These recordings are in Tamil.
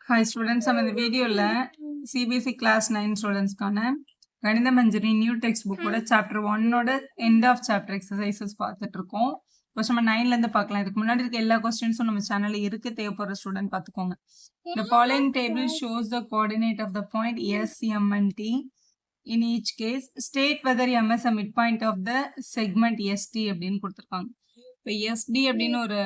Hi students, நம்ம இந்த வீடியோல CBSE class 9 ஸ்டூடெண்ட்ஸ்க்கான கணித மஞ்சரி நியூ டெக்ஸ்ட் புக்கோட சாப்டர் 1ஓட எண்ட் ஆஃப் சாப்டர் எக்ஸசைசஸ் பார்த்துட்டு இருக்கோம். கொஸ்டின் நம்பர் 9ல இருந்து பார்க்கலாம். இதுக்கு முன்னாடி இருக்க எல்லா கொஸ்டின்ஸும் நம்ம சேனல்ல இருக்கு, தேவைப்படுற ஸ்டூடெண்ட் பார்த்துக்கோங்க. The following table shows the coordinate of the point S, M and T. In each case, state whether M is a midpoint of the segment ST அப்படின்னு கொடுத்துருக்காங்க. இப்போ SD அப்படின்னு ஒரு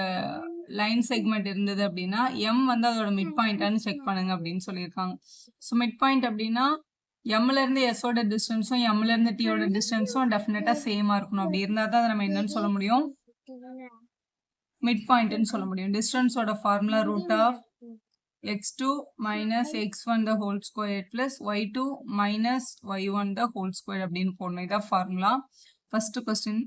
லைன் செக்மெண்ட் இருந்தது அப்படின்னா M வந்து அதோட மிட் பாயிண்டான்னு செக் பண்ணுங்க அப்படின்னு சொல்லியிருக்காங்க. ஸோ மிட் பாயிண்ட் அப்படின்னா எம்ல இருந்து எஸ்ஸோட டிஸ்டன்ஸும் எம்ல இருந்து டியோட டிஸ்டன்ஸும் டெஃபினட்டா சேமா இருக்கணும். அப்படி இருந்தா தான் அதை நம்ம என்னன்னு சொல்ல முடியும், மிட் பாயிண்ட்னு சொல்ல முடியும். டிஸ்டன்ஸோட formula root of x2 minus x1 the whole square plus y2 minus y1 the whole square அப்படின்னு போடணும். இதான் formula. First question,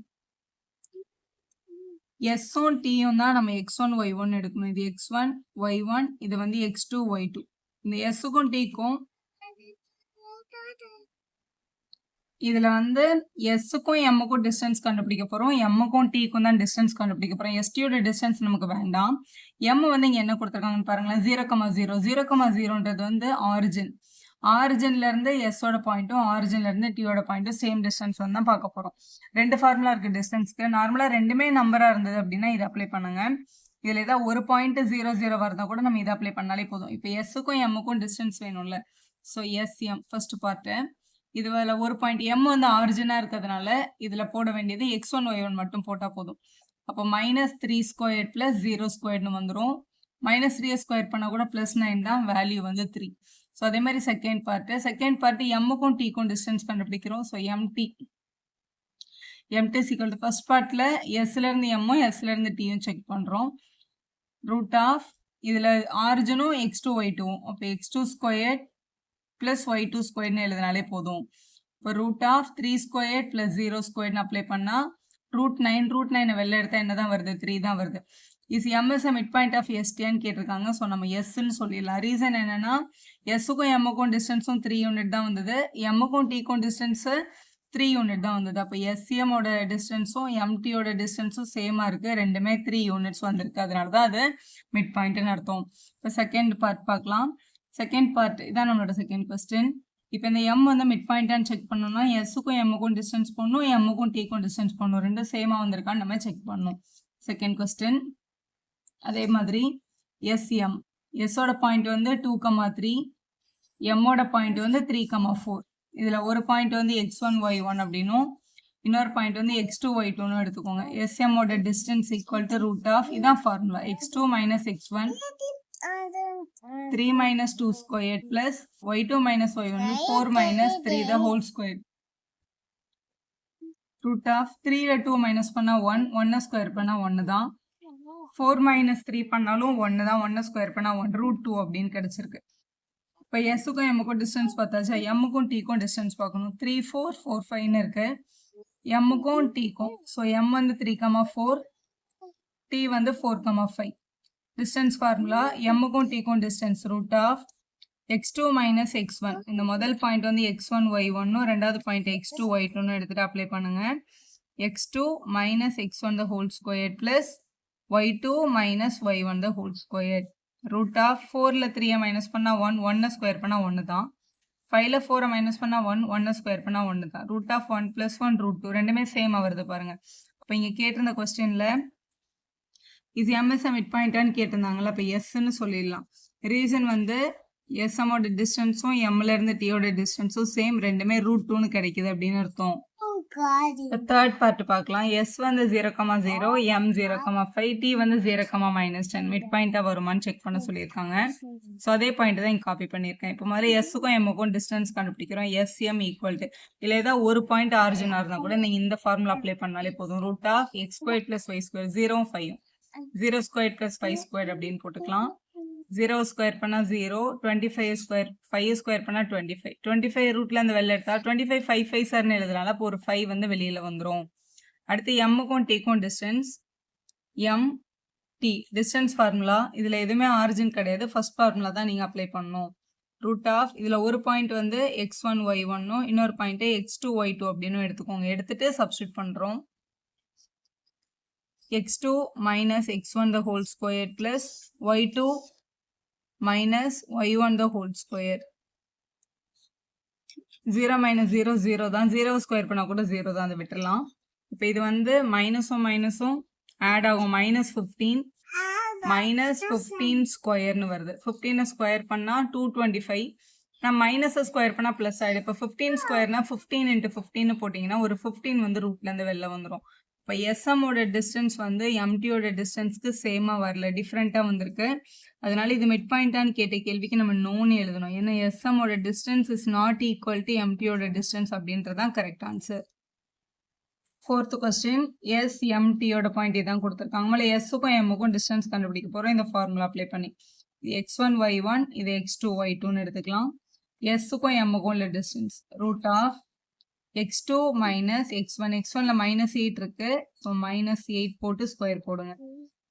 S1 T1 தான் நம்ம x1 y1 எடுக்கணும். இது x1 y1, இது வந்து x2 y2. இந்த S-க்கும் T-க்கும் இதுல வந்து S-க்கும் M-க்கும் டிஸ்டன்ஸ் கண்டுபிடிக்க போறோம், M-க்கும் T-க்கும் தான் டிஸ்டன்ஸ் கண்டுபிடிக்க போறோம். ST-யோட டிஸ்டன்ஸ் நமக்கு வேண்டாம். M வந்து இங்க என்ன கொடுத்துருக்காங்கன்னு பாருங்களேன், 0,0. 0,0ன்றது வந்து ஆரிஜின். ஆரிஜின்ல இருந்து எஸ்ஸோட பாயிண்ட்டும் ஆரிஜின்ல இருந்து டியோட பாயிண்ட்டும் சேம் டிஸ்டன்ஸ் வந்து தான் பார்க்க போறோம். ரெண்டு ஃபார்முலா இருக்கு டிஸ்டன்ஸ்க்கு. நார்மலா ரெண்டுமே நம்பரா இருந்தது அப்படின்னா இதை அப்ளை பண்ணுங்க. இதுல ஏதாவது ஒரு பாயிண்ட் 0,0 வரதா கூட நம்ம இதை அப்ளை பண்ணாலே போதும். இப்போ எஸ்ஸுக்கும் எம்முக்கும் டிஸ்டன்ஸ் வேணும்ல, ஸோ எஸ்எம் ஃபர்ஸ்ட் பார்ட்டு. இதுல ஒரு பாயிண்ட் எம் வந்து ஆரிஜினா இருக்கிறதுனால இதுல போட வேண்டியது x1 y1 மட்டும் போட்டா போதும். அப்போ -3² + 0² வந்துடும். -3 ஸ்கொயர் பண்ணா கூட +9 தான், வேல்யூ வந்து 3. ஸோ அதே மாதிரி செகண்ட் பார்ட் எம்முக்கும் டிக்கும் டிஸ்டன்ஸ் கண்டுபிடிக்கிறோம். ஸோ எம்டி = ஃபர்ஸ்ட் பார்ட்ல எஸ்ல இருந்து எம்மும் எஸ்ல இருந்து டியும் செக் பண்றோம். ரூட் ஆஃப் இதுல ஆரிஜினும் x2 y2, அப்போ x2² + y2² எழுதினாலே போதும். இப்போ ரூட் ஆஃப் 3² + 0² அப்ளை பண்ணா √9 வெளில எடுத்தா என்னதான் வருது, 3 தான் வருது. Is M is a midpoint of STன்னு கேட்டிருக்காங்க. ஸோ நம்ம எஸ்ன்னு சொல்லிடலாம். ரீசன் என்னன்னா எஸ்ஸுக்கும் எம்முக்கும் டிஸ்டன்ஸும் 3 யூனிட் தான் வந்தது, எம்முக்கும் டிக்கும் டிஸ்டன்ஸு 3 யூனிட் தான் வந்தது. அப்போ எஸ்சிஎம்மோட டிஸ்டன்ஸும் எம்டியோட டிஸ்டன்ஸும் சேமா இருக்கு, ரெண்டுமே 3 யூனிட்ஸ் வந்திருக்கு. அதனால தான் அது மிட் பாயிண்ட்னு அர்த்தம். இப்போ செகண்ட் பார்ட் பார்க்கலாம். செகண்ட் பார்ட் இதான் நம்மளோட செகண்ட் கொஸ்டின். இப்போ இந்த எம் வந்து மிட் பாயிண்டான்னு செக் பண்ணணும்னா எஸ்ஸுக்கும் எம்முக்கும் டிஸ்டன்ஸ் பண்ணணும், எம்முக்கும் டிக்கும் டிஸ்டன்ஸ் பண்ணணும். ரெண்டும் சேமா வந்திருக்கான்னு நம்ம செக் பண்ணணும். செகண்ட் கொஸ்டின் அதே மாதிரி எஸ்எம், எஸ்ஸோட பாயிண்ட் வந்து 2,3, எம்மோட பாயிண்ட் வந்து 3,4. இதுல ஒரு பாயிண்ட் வந்து x1 y1 அப்படின்னும் இன்னொரு பாயிண்ட் வந்து x2 y2ன்னு எடுத்துக்கோங்க. எஸ்எம்மோட distance equal to root of, இதான் formula, x2 - x1 3 - 2² plus y2 - y1 4 - 3 the whole square. Root of 3ல 2 மைனஸ் பண்ணா 1, 1 ஸ்கொயர் பண்ணா 1 தான். 4 - 3 பண்ணாலும் 1 தான், 1 ஸ்கொயர் பண்ணா 1, √2 அப்படின்னு கிடைச்சிருக்கு. இப்போ எஸ்ஸுக்கும் எம்முக்கும் டிஸ்டன்ஸ் பார்த்தாச்சா, எம்முக்கும் டிக்கும் டிஸ்டன்ஸ் பார்க்கணும். 3, 4, 4, 5ன்னு இருக்கு எம்முக்கும் டிக்கும். ஸோ எம் வந்து 3,4, டி வந்து 4,5. டிஸ்டன்ஸ் ஃபார்முலா எம்முக்கும் டிக்கும் distance root of x2 - x1. இந்த முதல் பாயிண்ட் வந்து x1 y1, ரெண்டாவது பாயிண்ட் x2 y2 எடுத்துட்டு அப்ளை பண்ணுங்க. x2 - x1 the whole square plus y2 - y1 the whole square. Root of 4ல 3 மைனஸ் பண்ணா 1, 1 ஸ்கொயர் பண்ணா 1 தான். 5ல 4 மைனஸ் பண்ணா 1, 1 ஸ்கொயர் பண்ணா 1 தான். ரூட் ஆஃப் 1 + 1 √2 ரெண்டுமே சேமா வருது பாருங்க. அப்போ இங்க கேட்டிருந்த கொஸ்டின்ல இது M is a midpointன்னு கேட்டிருந்தாங்கல்ல, அப்போ எஸ்ன்னு சொல்லிடலாம். ரீசன் வந்து எஸ்எம்மோட டிஸ்டன்ஸும் எம்ல இருந்து டியோட டிஸ்டன்ஸும் சேம், ரெண்டுமே √2ன்னு கிடைக்குது அப்படின்னு அர்த்தம். தேர்ட் பார்ட் பார்க்கலாம். எஸ் வந்து 0,0, எம் 0,5, டி வந்து 0,-10 மிட் பாயிண்டா வருமானு செக் பண்ண சொல்லியிருக்காங்க. ஸோ அதே பாயிண்ட் தான் இங்கே காப்பி பண்ணியிருக்கேன். இப்போ மாதிரி எஸ்ஸுக்கும் எம்முக்கும் டிஸ்டன்ஸ் கண்டுபிடிக்கிறோம். எஸ்எம் ஈக்குவல் டு இல்லை ஏதாவது ஒரு பாயிண்ட் ஆரிஜினா இருந்தால் கூட நீங்கள் இந்த ஃபார்முலா அப்ளை பண்ணாலே போதும். ரூட் ஆஃப் x² + y², 0, 5, 0² + 5² அப்படின்னு போட்டுக்கலாம். 0 ஸ்கொயர் பண்ணா 0, 25 ஸ்கொயர் பண்ணா 25. 25 ரூட்ல இருந்து வெளில எடுத்தா 25 5 5 சார்னு எழுதுனால அப்போ ஒரு 5 வந்து வெளியில வந்துடும். அடுத்து எம்முக்கும் டிக்கும் distance M D distance formula. இதுல எதுவுமே ஆரிஜின் கிடையாது, ஃபர்ஸ்ட் ஃபார்முலா தான் நீங்க அப்ளை பண்ணணும். ரூட் ஆஃப் இதுல ஒரு பாயிண்ட் வந்து x1 y1, இன்னொரு பாயிண்ட் x2 y2 அப்படின்னு எடுத்துக்கோங்க. எடுத்துட்டு சப்ஸ்டிட் பண்றோம். x2 - x1 the whole square plus y2 minus y1 the whole square. 0 minus 0 0 தான், 0 ஸ்கொயர் பண்ணா கூட 0 தான், அதை விட்டுறலாம். இப்போ இது வந்து மைனஸும் மைனஸும் ஆட் ஆகும், மைனஸ் 15 மைனஸ் 15 ஸ்கொயர்னு வருது. 15 ஸ்கொயர் பண்ணா 225, நான் மைனஸ் ஸ்கொயர் பண்ணா பிளஸ் ஆயிடும். இப்போ 15 ஸ்கொயர்னா 15 இன்ட்டு 15 போட்டிங்கன்னா ஒரு 15 வந்து ரூட்லேருந்து வெளில வந்துடும். இப்போ எஸ்எம்மோட டிஸ்டன்ஸ் வந்து எம்டியோட டிஸ்டன்ஸ்க்கு சேமாக வரல, டிஃப்ரெண்ட்டாக வந்திருக்கு. அதனால இது மிட் பாயிண்டான்னு கேட்ட கேள்விக்கு நம்ம நோன்னு எழுதணும். ஏன்னா எஸ்எம்மோட distance is not equal to எம்டியோட டிஸ்டன்ஸ் அப்படின்றதான் கரெக்ட் ஆன்சர். 4th கொஸ்டின், எஸ்எம்டியோட பாயிண்ட் இதான் கொடுத்துருக்காங்க. மேலே எஸ்ஸுக்கும் எம்முக்கும் டிஸ்டன்ஸ் கண்டுபிடிக்க போகிறோம் இந்த ஃபார்முலா அப்ளை பண்ணி. இது x1 y1, இது x2 y2ன்னு எடுத்துக்கலாம். எஸ்ஸுக்கும் எம்முக்கும் உள்ள distance root of x2 minus x1, x1ல மைனஸ் 8 இருக்கு, ஸோ மைனஸ் 8 போட்டு ஸ்கொயர் போடுங்க.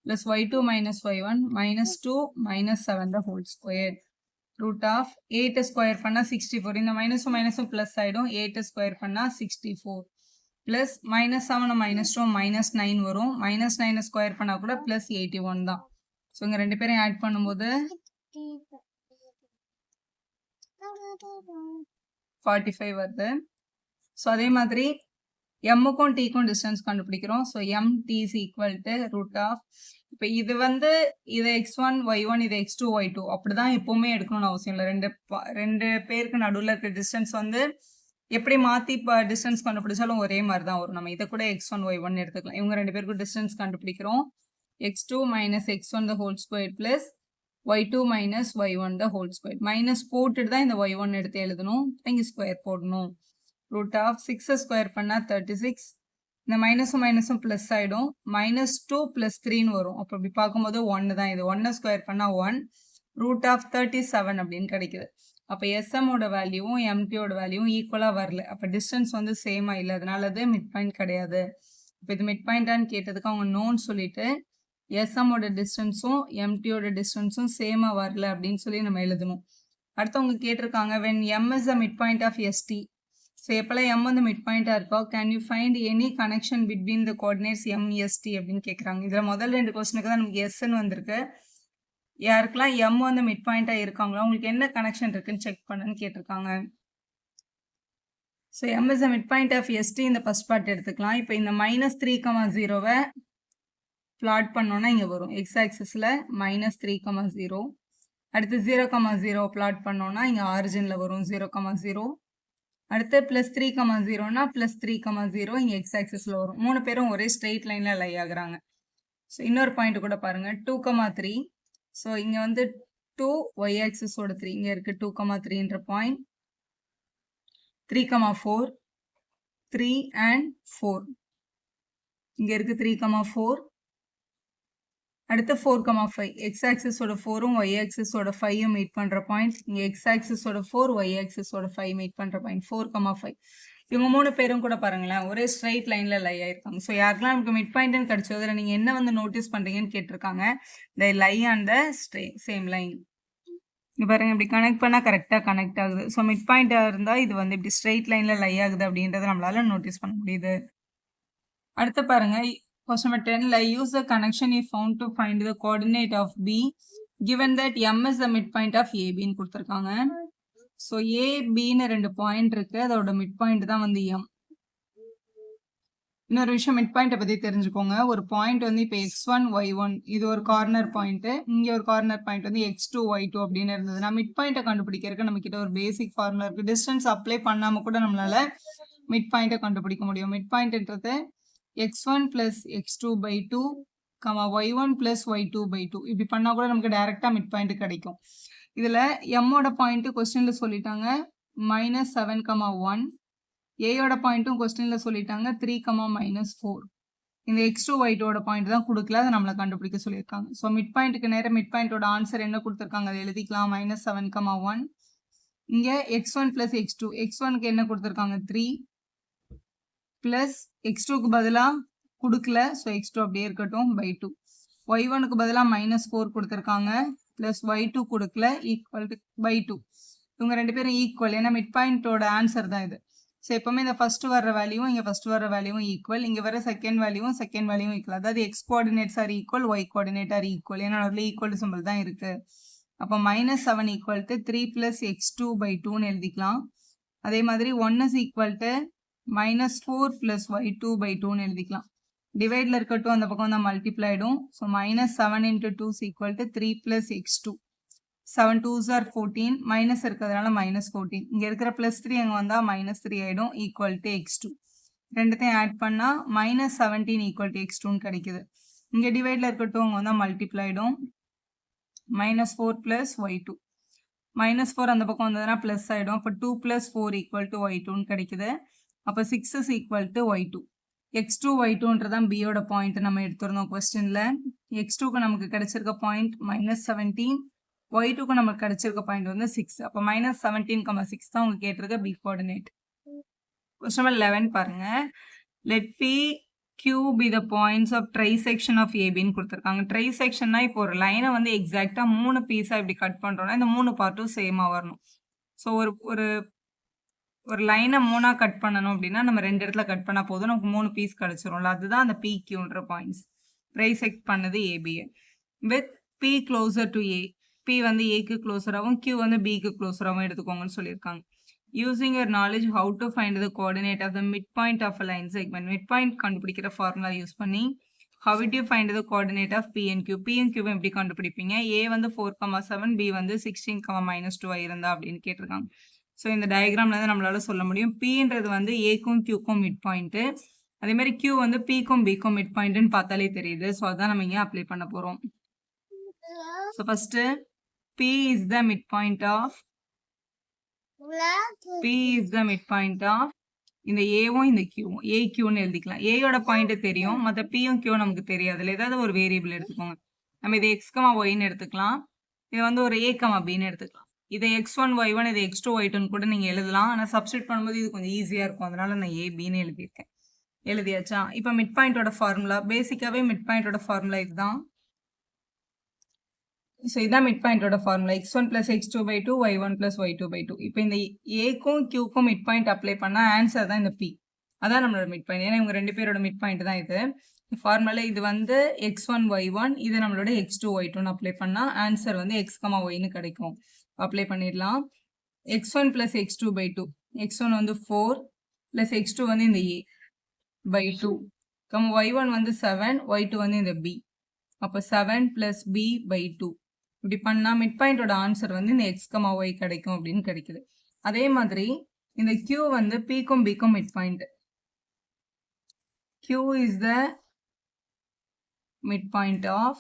Plus y2 minus y1 minus 2 minus 7 the whole square. Root of 8 square பண்ணால் 64, இந்த மைனஸும் மைனஸும் ப்ளஸ் ஆகிடும். 8 ஸ்கொயர் பண்ணால் 64 ப்ளஸ் மைனஸ் 7 மைனஸ் 2 மைனஸ் 9 வரும். மைனஸ் 9 ஸ்கொயர் பண்ணால் கூட ப்ளஸ் 81 தான். ஸோ இங்கே ரெண்டு பேரும் ஆட் பண்ணும்போது 45 வருது. ஸோ அதே மாதிரி எம்முக்கும் டீக்கும் டிஸ்டன்ஸ் கண்டுபிடிக்கிறோம். So M D is equal to root of, இப்போ இது வந்து இது x1 y1, இது x2 y2 அப்படிதான் எப்பவுமே எடுக்கணும்னு அவசியம் இல்லை. ரெண்டு பேருக்கு நடுவில் இருக்கிற டிஸ்டன்ஸ் வந்து எப்படி மாற்றி இப்போ டிஸ்டன்ஸ் கண்டுபிடிச்சாலும் ஒரே மாதிரி தான் வரும். நம்ம இதை கூட x1 y1 எடுத்துக்கலாம். இவங்க ரெண்டு பேருக்கும் டிஸ்டன்ஸ் கண்டுபிடிக்கிறோம். x2 மைனஸ் x1 த whole square plus y2 minus y1 த ஹோல் ஸ்கொயர். மைனஸ் போட்டுட்டு தான் இந்த y1 எடுத்து எழுதணும், இங்கே ஸ்கொயர் போடணும். ரூட் ஆஃப் 6 ஸ்கொயர் பண்ணால் 36, இந்த மைனஸும் மைனஸும் ப்ளஸ் ஆகிடும். மைனஸ் 2 ப்ளஸ் 3ன்னு வரும். அப்போ இப்படி பார்க்கும்போது 1 தான், இது 1 ஸ்கொயர் பண்ணால் 1, ரூட் ஆஃப் 37 அப்படின்னு கிடைக்குது. அப்போ எஸ்எம்மோட வேல்யூவும் எம்டியோட வேல்யூவும் ஈக்குவலாக வரல, அப்போ டிஸ்டன்ஸ் வந்து சேமாக இல்லை, அதனால அது மிட் பாயிண்ட் கிடையாது. இப்போ இது மிட் பாயிண்டான்னு கேட்டதுக்கு அவங்க நோன்னு சொல்லிட்டு எஸ்எம்மோட டிஸ்டன்ஸும் எம்டியோட டிஸ்டன்ஸும் சேமாக வரல அப்படின்னு சொல்லி நம்ம எழுதணும். அடுத்தவங்க கேட்டிருக்காங்க when m is the midpoint of st, so எப்போல்லாம் m வந்து மிட் பாயிண்டாக இருக்கோ can you find any connection between the coordinates MST அப்படின்னு கேட்குறாங்க. இதில் முதல் 2 கொஸ்டினுக்கு தான் நமக்கு எஸ்ன்னு வந்திருக்கு. யாருக்கெல்லாம் m வந்து மிட் பாயிண்டாக இருக்காங்களோ அவங்களுக்கு என்ன கனெக்ஷன் இருக்குன்னு செக் பண்ணுன்னு கேட்டிருக்காங்க. So m is the midpoint of st இந்த ஃபர்ஸ்ட் பார்ட் எடுத்துக்கலாம். இப்போ இந்த -3,0வை பிளாட் பண்ணோன்னா இங்கே வரும், எக்ஸ் ஆக்சிஸில் -3,0. அடுத்து 0,0 பிளாட் பண்ணோன்னா இங்கே ஆரிஜினில் வரும் 0,0. அடுத்து +3,0னா +3,0 இங்கே எக்ஸ் ஆக்சிஸில் வரும். 3 பேரும் ஒரே ஸ்ட்ரெயிட் லைனில் லை ஆகுறாங்க. ஸோ இன்னொரு பாயிண்ட் கூட பாருங்கள் 2,3. ஸோ இங்கே வந்து 2 ஒய் ஆக்சிஸோட 3 இங்கே இருக்குது 2,3ன்ற பாயிண்ட். 3,4 3 and 4 இங்கே இருக்குது 3,4. அடுத்து 4,5 எக்ஸ் ஆக்சிஸோட 4ம் ஒய் ஆக்சிஸோட 5ம் மீட் பண்ணுற பாயிண்ட். இங்கே எக்ஸ் ஆக்சிஸோட 4 ஒய் ஆக்சிஸோட 5 மீட் பண்ணுற பாயிண்ட் 4,5. இவங்க 3 பேரும் கூட பாருங்களேன் ஒரே ஸ்ட்ரைட் லைனில் லை ஆயிருக்காங்க. ஸோ யாருக்கெல்லாம் நமக்கு மிட் பாயிண்ட்னு கிடச்சது அதில் நீங்கள் என்ன வந்து நோட்டீஸ் பண்ணுறீங்கன்னு கேட்டிருக்காங்க. They lie on the same line. இங்கே பாருங்கள் இப்படி கனெக்ட் பண்ணால் கரெக்டாக கனெக்ட் ஆகுது. ஸோ மிட் பாயிண்டாக இருந்தால் இது வந்து இப்படி ஸ்ட்ரெயிட் லைனில் லை ஆகுது அப்படின்றத நம்மளால நோட்டீஸ் பண்ண முடியுது. அடுத்து பாருங்கள் question number 10, use the connection you found to find the coordinate of B given that M is the midpoint of AB ன்னு கொடுத்துருக்காங்க. ஸோ ABன்னு 2 பாயிண்ட் இருக்குது, அதோட மிட் பாயிண்ட் தான் வந்து M. இன்னொரு விஷயம் மிட் பாயிண்ட்டை பற்றி தெரிஞ்சுக்கோங்க. ஒரு பாயிண்ட் வந்து இப்போ x1 y1 இது ஒரு கார்னர் பாயிண்ட்டு, இங்கே ஒரு கார்னர் பாயிண்ட் வந்து x2 y2 அப்படின்னு இருந்ததுன்னா மிட் பாயிண்ட்டை கண்டுபிடிக்கிறதுக்கு நம்மக்கிட்ட ஒரு பேசிக் ஃபார்முலா இருக்குது. டிஸ்டன்ஸ் அப்ளை பண்ணாமல் கூட நம்மளால் மிட் பாயிண்ட்டை கண்டுபிடிக்க முடியும். மிட் பாயிண்ட்ன்றது x1 plus x2 by 2, y1 plus y2 by 2 இப்படி பண்ணால் கூட நமக்கு டைரெக்டாக மிட் பாயிண்ட் கிடைக்கும். இதில் எம்மோட பாயிண்ட்டு கொஸ்டினில் சொல்லிட்டாங்க -7,1, ஏயோட பாயிண்ட்டும் கொஸ்டினில் சொல்லிட்டாங்க 3, -4. இந்த x2 y2ஓட பாயிண்ட் தான் கொடுக்கல, அதை நம்மளை கண்டுபிடிக்க சொல்லியிருக்காங்க. ஸோ மிட் பாயிண்ட்டுக்கு நேரம் மிட் பாயிண்டோட ஆன்சர் என்ன கொடுத்துருக்காங்க அதை எழுதிக்கலாம் -7,1. இங்கே x1 plus x2, x1க்கு என்ன கொடுத்துருக்காங்க 3 ப்ளஸ் x2க்கு பதிலாக கொடுக்கல, ஸோ x2 அப்படியே இருக்கட்டும் by 2. y1க்கு பதிலாக -4 கொடுத்துருக்காங்க ப்ளஸ் y2 கொடுக்கல ஈக்குவல் டு by 2. இவங்க 2 பேரும் ஈக்குவல், ஏன்னா மிட் பாயிண்டோட ஆன்சர் தான் இது. ஸோ எப்போவுமே இந்த ஃபஸ்ட்டு வர வேல்யூவும் இங்கே ஃபஸ்ட்டு வர வேல்யூவும் ஈக்குவல், இங்கே வர செகண்ட் வேல்யூவும் ஈக்குவல். அதாவது X coordinates are equal, Y coordinate are equal, ஏன்னா அதில் ஈக்குவல் சிம்பிள் தான் இருக்குது. அப்போ -7 ஈக்குவல் டு 3 + x2/2ன்னு எழுதிக்கலாம். அதே மாதிரி 1 is equal to -4 + y2/2ன்னு எழுதிக்கலாம். டிவைடில் இருக்கட்டும், அந்த பக்கம் தான் மல்டிப்ளை ஆகிடும். So -7 × 2 is equal to 3 + x2. 7 2s are 14, minus இருக்கிறதுனால -14. இங்கே இருக்கிற +3 அங்கே வந்தால் -3 ஆகிடும், ஈக்குவல் டு x2. ரெண்டுத்தையும் ஆட் பண்ணால் -17 ஈக்குவல் டு x2ன்னு கிடைக்குது. இங்கே டிவைடில் இருக்கட்டும், அங்கே வந்தால் மல்டிப்ளை ஆகிடும். -4 + y2. -4 அந்த பக்கம் வந்ததுன்னா ப்ளஸ் ஆகிடும். அப்போ 2 + 4 ஈக்குவல் டு y2ன்னு கிடைக்குது. அப்போ 6 is equal to y2. x2 y2ன்றதான் பியோட பாயிண்ட் நம்ம எடுத்துருந்தோம் கொஸ்டினில். x2க்கு நமக்கு கிடைச்சிருக்க பாயிண்ட் -17, y2க்கு நமக்கு கிடைச்சிருக்க பாயிண்ட் வந்து 6. அப்போ -17,6 தான் உங்க கேட்டிருக்க பி கோஆர்டினேட். கொஸ்டின் நம்பர் 11 பாருங்க. Let P Q be the points of trisection of ABன்னு கொடுத்துருக்காங்க. ட்ரைசெக்ஷன்னா இப்போ ஒரு லைனை வந்து எக்ஸாக்டா 3 பீஸா இப்படி கட் பண்றோம்னா இந்த 3 பார்ட்டும் சேமா வரணும். ஸோ ஒரு லைனை 3ஆ கட் பண்ணணும் அப்படின்னா நம்ம 2 இடத்துல கட் பண்ணா போதும், நமக்கு 3 பீஸ் கிடைச்சிரும்ல. அதுதான் அந்த PQன்ற பாயிண்ட்ஸ். ட்ரைசெக்ட் பண்ணது ஏபியை with P closer to A. P வந்து ஏக்கு க்ளோஸராகவும் Q வந்து பிக்கு க்ளோஸராகவும் எடுத்துக்கோங்கன்னு சொல்லியிருக்காங்க. Using your knowledge how to find the coordinate of the midpoint of a line segment. Midpoint கண்டுபிடிக்கிற ஃபார்முலா யூஸ் பண்ணி how would you find the coordinate of P and Q? P and Q எப்படி கண்டுபிடிப்பீங்க? A வந்து 4,7, B வந்து 16,-2 இருந்தா அப்படின்னு கேட்டிருக்காங்க. ஸோ இந்த டயக்ராம்ல இருந்து நம்மளால சொல்ல முடியும். Pன்றது வந்து ஏக்கும் Qக்கும் மிட் பாயிண்ட், அதே மாதிரி Q வந்து Pக்கும் Bக்கும் மிட் பாயிண்ட்னு பார்த்தாலே தெரியுது. ஸோ அதான் நம்ம இங்கே அப்ளை பண்ண போறோம். So first P is the midpoint of இந்த ஏவும் இந்த கியூவும் AQன்னு எழுதிக்கலாம். ஏயோட பாயிண்ட் தெரியும், மற்ற பியும் கியூ நமக்கு தெரியாது. ஏதாவது ஒரு வேரியபிள் எடுத்துக்கோங்க. நம்ம இதை x, yன்னு எடுத்துக்கலாம். இதை வந்து ஒரு a, bன்னு எடுத்துக்கலாம். இதை x1 y1 இதை x2 y2ன்னு கூட நீங்க எழுதலாம். ஆனால் சப்ஸ்டிட் பண்ணும்போது இது கொஞ்சம் ஈஸியா இருக்கும், அதனால நான் ABன்னு எழுதியிருக்கேன். எழுதியாச்சா? இப்போ மிட் பாயிண்டோட ஃபார்முலா, பேசிக்காவே மிட் பாயிண்டோட ஃபார்முலா இதுதான். ஸோ இதான் மிட் பாயிண்டோட formula, x1 + x2/2 y1 + y2/2. இப்போ இந்த ஏக்கும் கியூக்கும் மிட் பாயிண்ட் அப்ளை பண்ணால் ஆன்சர் தான் இந்த பி. அதான் நம்மளோட மிட் பாயிண்ட். ஏன்னா இவங்க 2 பேரோட மிட் பாயிண்ட் தான் இது. ஃபார்முலா இது வந்து x1 y1, இது நம்மளோட x2 y2ன்னு அப்ளை பண்ணால் ஆன்சர் வந்து x, yன்னு கிடைக்கும். அப்ளை பண்ணிடலாம். x1 + x2/2. x1 வந்து 4 + x2 வந்து இந்த a/2, y1 வந்து 7, y2 வந்து இந்த b. அப்போ 7 + b/2. இப்படி பண்ணா மிட் பாயிண்டோட ஆன்சர் வந்து இந்த x, y கிடைக்கும் அப்படின்னு கிடைக்குது. அதே மாதிரி இந்த Q வந்து Pக்கும் Bக்கும் mid point. Q is the midpoint of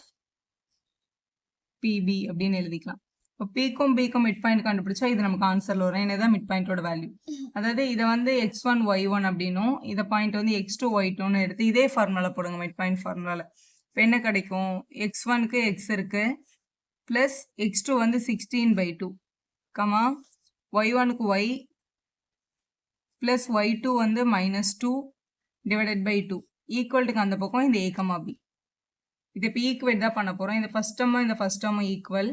PB அப்படின்னு எழுதிக்கலாம். இப்போ Pக்கும் Bக்கும் மிட் பாயிண்ட் கண்டுபிடிச்சா இது நமக்கு ஆன்சர்ல வரும். என்னதான் மிட் பாயிண்டோட வேல்யூ. அதாவது இதை வந்து x1 y1 அப்படின்னும் இதை பாயிண்ட் வந்து x2 y2ன்னு எடுத்து இதே ஃபார்முலா போடுங்க மிட் பாயிண்ட் ஃபார்முலால. இப்போ என்ன கிடைக்கும்? x1க்கு x இருக்கு ப்ளஸ் x2 வந்து 16/2, y1க்கு y ப்ளஸ் y2 வந்து -2 /2 ஈக்குவல்ட்டுக்கு அந்த பக்கம் இந்த a, b. இது இப்போ ஈக்குவேட் தான் பண்ண போகிறோம். இந்த first டேர்மும் equal.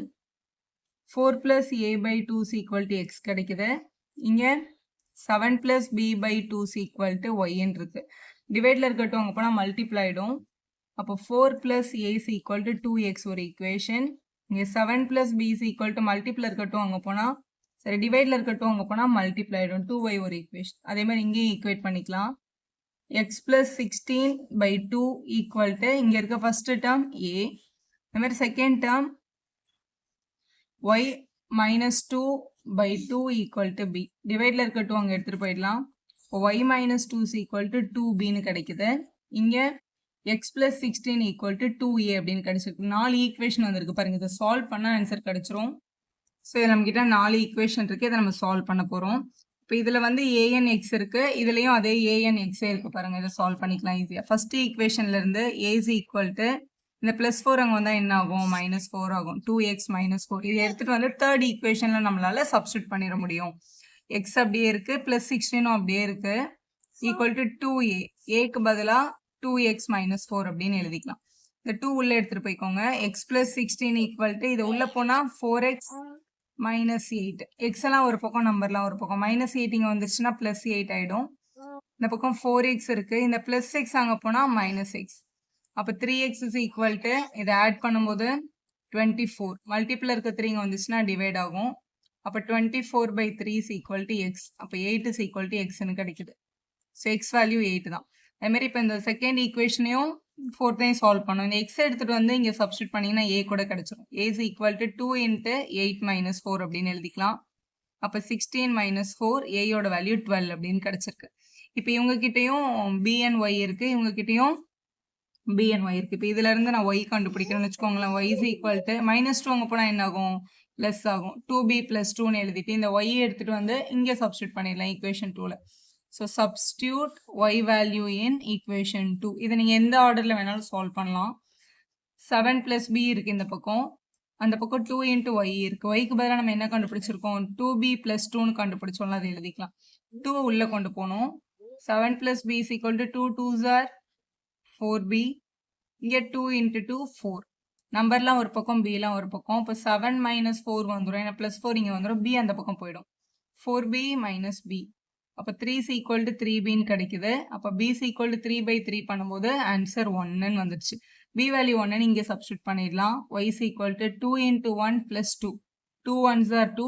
4 + a/2 is equal to x கிடைக்குது. இங்கே 7 + b/2 is equal to yன்னு இருக்கு. டிவைடில் இருக்கட்டும், அங்கே போனால் மல்டிப்ளை ஆகிடும். அப்போ 4 + a is equal to 2x ஒரு ஈக்குவேஷன். இங்கே 7 + b is equal to multiply இருக்கட்டும், அங்கே போனால் சரி டிவைடில் இருக்கட்டும், அங்கே போனால் மல்டிப்ளை ஆகிடும். 2y ஒரு ஈக்குவேஷன். அதே மாதிரி இங்கேயும் ஈக்குவேட் பண்ணிக்கலாம். x + 16/2 ஈக்குவல் டு இங்கே இருக்க ஃபர்ஸ்ட் டேர்ம் a, அதே மாதிரி second term y -2/2 equal to b. டிவைடில் இருக்கட்டும், அங்கே எடுத்துகிட்டு போயிடலாம். y -2 is equal to 2bன்னு கிடைக்குது. இங்கே x + 16 equal to 2a அப்படின்னு கிடைச்சிருக்கு. 4 ஈக்குவேஷன் வந்திருக்கு பாருங்க. இதை சால்வ் பண்ணால் ஆன்சர் கிடைச்சிரும். ஸோ இது நம்மகிட்ட 4 ஈக்குவேஷன் இருக்கு. இதை நம்ம சால்வ் பண்ண போகிறோம். இப்போ இதில் வந்து anx இருக்கு, இதுலேயும் அதே anx இருக்கு பாருங்க. இதை சால்வ் பண்ணிக்கலாம் ஈஸியாக. ஃபர்ஸ்ட் ஈக்குவேஷன்ல இருந்து a is equal to இந்த +4 அங்கே வந்தால் என்ன ஆகும்? -4 ஆகும். 2x -4 இதை எடுத்துகிட்டு வந்து தேர்ட் ஈக்குவேஷனில் நம்மளால சப்ஸ்டியூட் பண்ணிட முடியும். x அப்படியே இருக்கு, +16 அப்படியே இருக்கு, ஈக்குவல் டு 2a. ஏக்கு பதிலாக 2x -4 அப்படின்னு எழுதிக்கலாம். இந்த 2 உள்ள எடுத்துட்டு போய்க்கோங்க. x + 16 ஈக்குவல் டு இது உள்ள போனா 4x -8. x எல்லாம் ஒரு பக்கம், நம்பர்லாம் ஒரு பக்கம். -8 இங்க வந்துருச்சுன்னா +8 ஆயிடும். இந்த பக்கம் 4x இருக்கு, இந்த +x அங்க போனா -x. அப்ப 3x is equal to இதை ஆட் பண்ணும்போது 24. மல்டிபிள் இருக்க 3 இங்க வந்துச்சுன்னா டிவைட் ஆகும். அப்ப 24/3 is equal to x. அப்ப 8 is equal to x ன்னு கிடைக்குது. ஸோ எக்ஸ் வேல்யூ 8 தான். அதே மாதிரி இப்போ இந்த செகண்ட் ஈக்குவேஷனையும் ஃபோர்த்தையும் சால்வ் பண்ணணும். இந்த எக்ஸ் எடுத்துட்டு வந்து இங்கே சப்ஸ்டியூட் பண்ணிங்கன்னா ஏ கூட கிடைச்சிரும். ஏ இஸ் ஈக்குவல் டு 2 × 8 - 4 அப்படின்னு எழுதிக்கலாம். அப்போ 16 - 4 ஏயோட வேல்யூ 12 அப்படின்னு கிடைச்சிருக்கு. இப்போ இவங்க கிட்டேயும் பிஎன்ஒய் இருக்கு, இவங்க கிட்டேயும் பிஎன்ஒய் இருக்கு. இப்போ இதுல இருந்து நான் ஒய் கண்டுபிடிக்கிறேன்னு வச்சுக்கோங்களேன். ஒய் இஸ் ஈக்குவல் டு -2 அங்கே போனால் என்ன ஆகும்? ப்ளஸ் ஆகும். 2b + 2ன்னு எழுதிட்டு இந்த ஒய் எடுத்துட்டு வந்து இங்கே சப்ஸ்டியூட் பண்ணிடலாம் ஈக்குவேஷன் 2ல. So substitute Y value in equation 2. இதை நீங்கள் எந்த ஆர்டரில் வேணாலும் சால்வ் பண்ணலாம். 7 + b இருக்குது இந்த பக்கம், அந்த பக்கம் 2 × y இருக்குது. ஒய்க்கு பதிலாக நம்ம என்ன கண்டுபிடிச்சிருக்கோம்? 2b + 2ன்னு கண்டுபிடிச்சோம்ல, அதை எழுதிக்கலாம். 2 உள்ளே கொண்டு போகணும். 7 + b is equal to 2 2s are 4b. இங்கே 2 × 2 4. நம்பர்லாம் ஒரு பக்கம், பிலாம் ஒரு பக்கம். இப்போ 7 - 4 வந்துடும். ஏன்னா +4 இங்கே வந்துடும், b அந்த பக்கம் போயிடும். 4b - b. அப்போ 3 is equal to 3bன்னு கிடைக்குது. அப்போ b is equal to 3/3 பண்ணும்போது ஆன்சர் 1ன்னு வந்துடுச்சு. b வேல்யூ 1ன்னு இங்கே சப்ஸ்டியூட் பண்ணிடலாம். y is equal to 2 × 1 + 2. 2 1s are 2.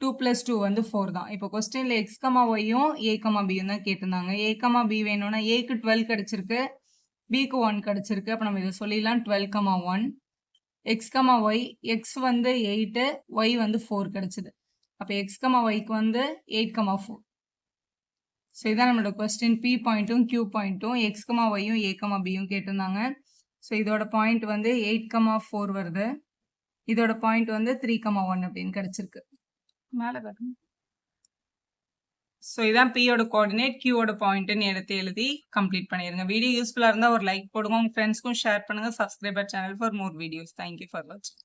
2 + 2 வந்து 4 தான். இப்போ கொஸ்டினில் x, yயும் a, bயும் தான் கேட்டிருந்தாங்க. a, b வேணும்னா aக்கு 12 கிடைச்சிருக்கு, bக்கு 1 கிடைச்சிருக்கு. அப்போ நம்ம இதை சொல்லிடலாம் 12, 1. x, y, x வந்து 8, y வந்து 4 கிடைச்சிது. அப்போ x, yக்கு வந்து 8, 4. ஸோ இதான் நம்மளோட கொஸ்டின். பி பாயிண்ட்டும் கியூ பாயிண்ட்டும் எக்ஸ், ஒய்யும் ஏ, பியும் கேட்டிருந்தாங்க. ஸோ இதோட பாயிண்ட் வந்து 8, 4 வருது. இதோட பாயிண்ட் வந்து 3, 1 அப்படின்னு கிடைச்சிருக்கு. மேலே பாருங்க. ஸோ இதான் பியோட கோஆர்டினேட், கியூவோட பாயிண்ட்னு எடுத்து எழுதி கம்ப்ளீட் பண்ணிடுங்க. வீடியோ யூஸ்ஃபுல்லாக இருந்தால் ஒரு லைக் போடுங்க, உங்கள் ஃப்ரெண்ட்ஸ்க்கும் ஷேர் பண்ணுங்கள். Subscriber channel for more videos. Thank you for வாட்சிங்.